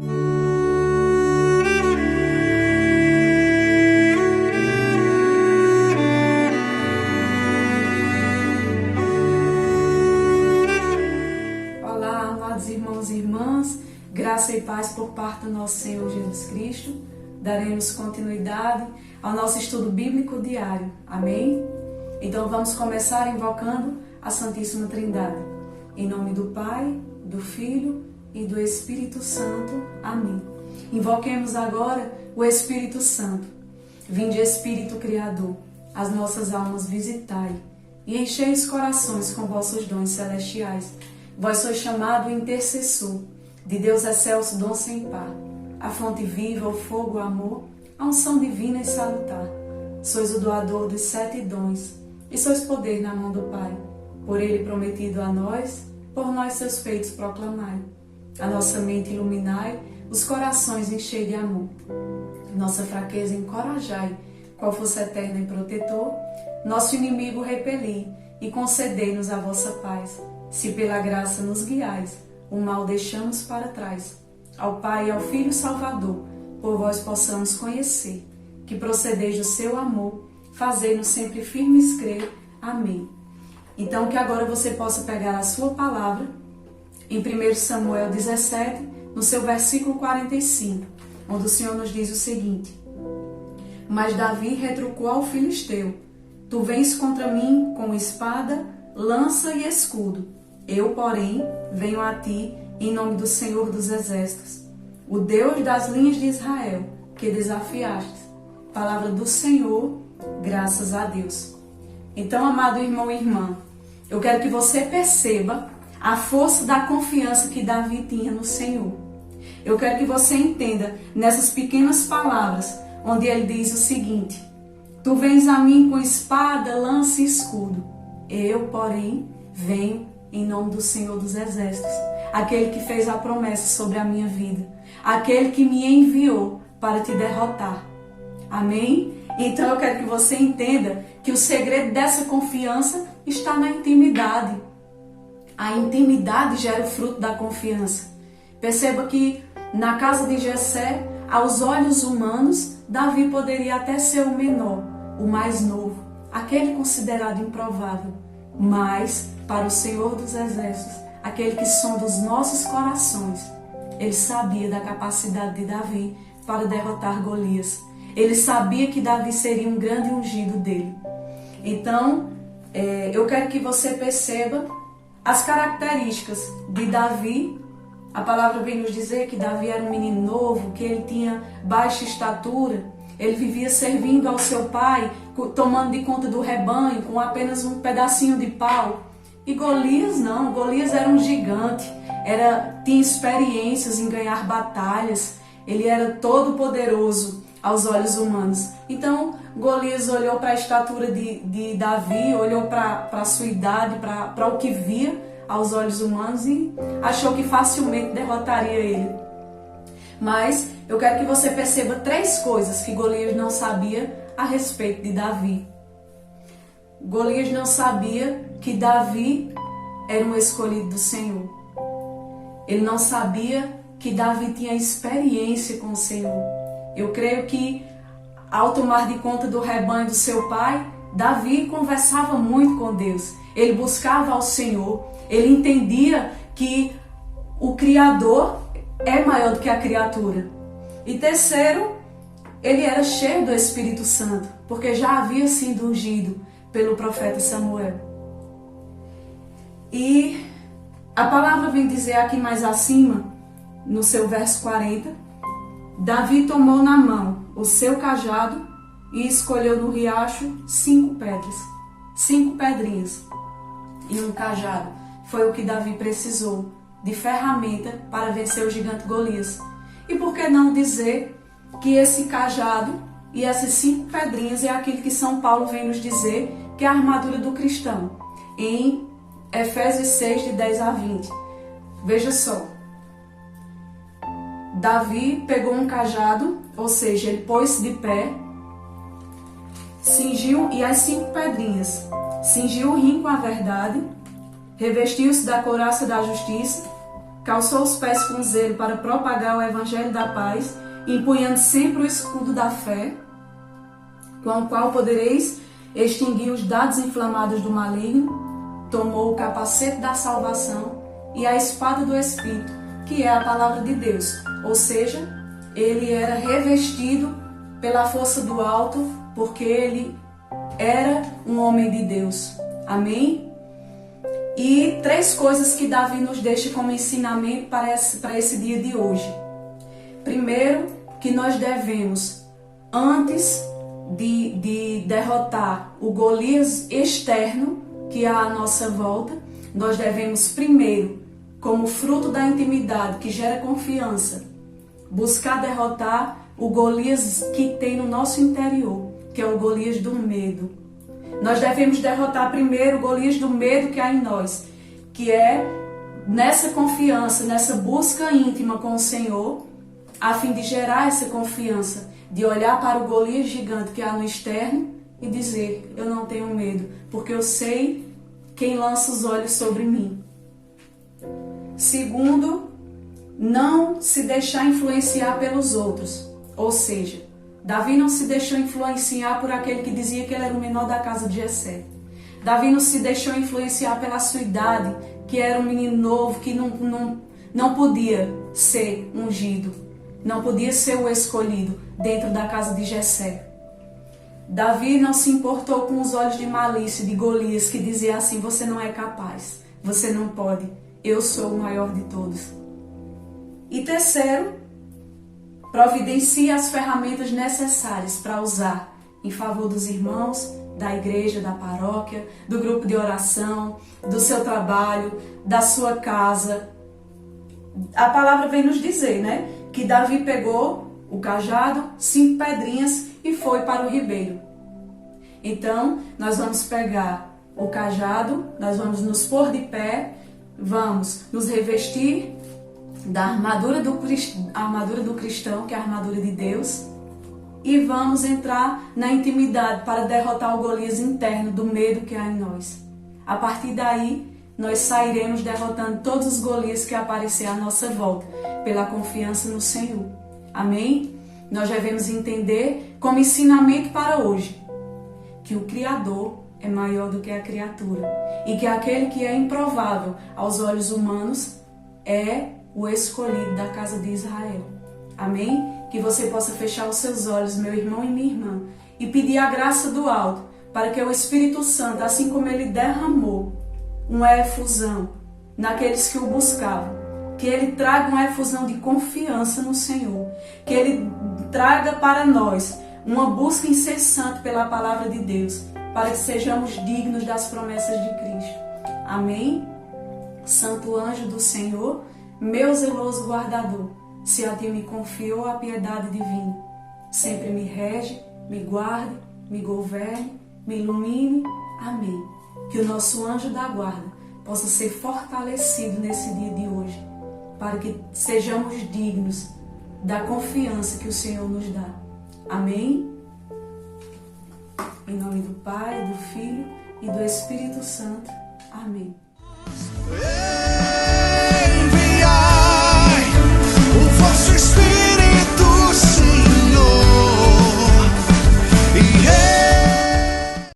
Olá, amados irmãos e irmãs, graça e paz por parte do nosso Senhor Jesus Cristo. Daremos continuidade ao nosso estudo bíblico diário, amém? Então vamos começar invocando a Santíssima Trindade. Em nome do Pai, do Filho e do Espírito Santo, amém. Invoquemos agora o Espírito Santo. Vinde, Espírito Criador, as nossas almas visitai e enchei os corações com vossos dons celestiais. Vós sois chamado intercessor, de Deus excelso, dom sem par, a fonte viva, o fogo, o amor, a unção divina e salutar. Sois o doador dos 7 dons, e sois poder na mão do Pai. Por ele prometido a nós, por nós seus feitos proclamai. A nossa mente iluminai, os corações enchei de amor. Nossa fraqueza encorajai, qual força eterna e protetor, nosso inimigo repeli, e concedei-nos a vossa paz. Se pela graça nos guiais, o mal deixamos para trás. Ao Pai e ao Filho Salvador, por vós possamos conhecer, que procedeis do seu amor, fazei-nos sempre firmes crer. Amém. Então que agora você possa pegar a sua palavra, em 1 Samuel 17, no seu versículo 45, onde o Senhor nos diz o seguinte: Mas Davi retrucou ao filisteu: Tu vens contra mim com espada, lança e escudo. Eu, porém, venho a ti em nome do Senhor dos Exércitos, o Deus das linhas de Israel, que desafiaste. Palavra do Senhor, graças a Deus. Então, amado irmão e irmã, eu quero que você perceba a força da confiança que Davi tinha no Senhor. Eu quero que você entenda nessas pequenas palavras, onde ele diz o seguinte: Tu vens a mim com espada, lança e escudo. Eu, porém, venho em nome do Senhor dos Exércitos, aquele que fez a promessa sobre a minha vida, aquele que me enviou para te derrotar. Amém? Então eu quero que você entenda que o segredo dessa confiança está na intimidade. A intimidade gera o fruto da confiança. Perceba que na casa de Jessé, aos olhos humanos, Davi poderia até ser o menor, o mais novo, aquele considerado improvável. Mas, para o Senhor dos Exércitos, aquele que sonda os nossos corações, ele sabia da capacidade de Davi para derrotar Golias. Ele sabia que Davi seria um grande ungido dele. Então, eu quero que você perceba as características de Davi. A palavra vem nos dizer que Davi era um menino novo, que ele tinha baixa estatura, ele vivia servindo ao seu pai, tomando de conta do rebanho, com apenas um pedacinho de pau. E Golias não, Golias era um gigante, tinha experiências em ganhar batalhas, ele era todo poderoso aos olhos humanos. Então Golias olhou para a estatura de Davi, olhou para a sua idade, para o que via aos olhos humanos e achou que facilmente derrotaria ele. Mas eu quero que você perceba 3 coisas que Golias não sabia a respeito de Davi. Golias não sabia que Davi era um escolhido do Senhor. Ele não sabia que Davi tinha experiência com o Senhor. Eu creio que, ao tomar de conta do rebanho do seu pai, Davi conversava muito com Deus. Ele buscava ao Senhor. Ele entendia que o Criador é maior do que a criatura. E terceiro, ele era cheio do Espírito Santo, porque já havia sido ungido pelo profeta Samuel. E a palavra vem dizer aqui mais acima, no seu verso 40, Davi tomou na mão o seu cajado e escolheu no riacho 5 pedras, 5 pedrinhas e um cajado. Foi o que Davi precisou de ferramenta para vencer o gigante Golias. E por que não dizer que esse cajado e essas 5 pedrinhas é aquilo que São Paulo vem nos dizer que é a armadura do cristão, em Efésios 6, de 10 a 20. Veja só, Davi pegou um cajado, ou seja, ele pôs-se de pé, cingiu, e as 5 pedrinhas, cingiu o rim com a verdade, revestiu-se da couraça da justiça, calçou os pés com zelo para propagar o evangelho da paz, empunhando sempre o escudo da fé, com o qual podereis extinguir os dardos inflamados do maligno, tomou o capacete da salvação e a espada do Espírito, que é a palavra de Deus. Ou seja, ele era revestido pela força do alto, porque ele era um homem de Deus. Amém? E 3 coisas que Davi nos deixa como ensinamento para esse dia de hoje. Primeiro, que nós devemos, antes de derrotar o Golias externo, que há à nossa volta, nós devemos primeiro, como fruto da intimidade que gera confiança, buscar derrotar o Golias que tem no nosso interior, que é o Golias do medo. Nós devemos derrotar primeiro o Golias do medo que há em nós, que é nessa confiança, nessa busca íntima com o Senhor, a fim de gerar essa confiança, de olhar para o Golias gigante que há no externo e dizer: eu não tenho medo, porque eu sei quem lança os olhos sobre mim. Segundo, não se deixar influenciar pelos outros. Ou seja, Davi não se deixou influenciar por aquele que dizia que ele era o menor da casa de Jessé. Davi não se deixou influenciar pela sua idade, que era um menino novo, que não podia ser ungido, não podia ser o escolhido dentro da casa de Jessé. Davi não se importou com os olhos de malícia de Golias, que dizia assim: você não é capaz, você não pode, eu sou o maior de todos. E terceiro, providencie as ferramentas necessárias para usar em favor dos irmãos, da igreja, da paróquia, do grupo de oração, do seu trabalho, da sua casa. A palavra vem nos dizer, né, que Davi pegou o cajado, 5 pedrinhas e foi para o ribeiro. Então, nós vamos pegar o cajado, nós vamos nos pôr de pé, vamos nos revestir da armadura do cristão, que é a armadura de Deus, e vamos entrar na intimidade para derrotar o Golias interno do medo que há em nós. A partir daí, nós sairemos derrotando todos os Golias que aparecer à nossa volta, pela confiança no Senhor. Amém? Nós devemos entender como ensinamento para hoje, que o Criador é maior do que a criatura, e que aquele que é improvável aos olhos humanos é o escolhido da casa de Israel. Amém? Que você possa fechar os seus olhos, meu irmão e minha irmã, e pedir a graça do alto, para que o Espírito Santo, assim como ele derramou uma efusão naqueles que o buscavam, que ele traga uma efusão de confiança no Senhor, que ele traga para nós uma busca incessante pela palavra de Deus, para que sejamos dignos das promessas de Cristo. Amém? Santo anjo do Senhor, meu zeloso guardador, se a ti me confiou a piedade divina, sempre me rege, me guarde, me governe, me ilumine. Amém. Que o nosso anjo da guarda possa ser fortalecido nesse dia de hoje, para que sejamos dignos da confiança que o Senhor nos dá. Amém? Em nome do Pai, do Filho e do Espírito Santo. Amém.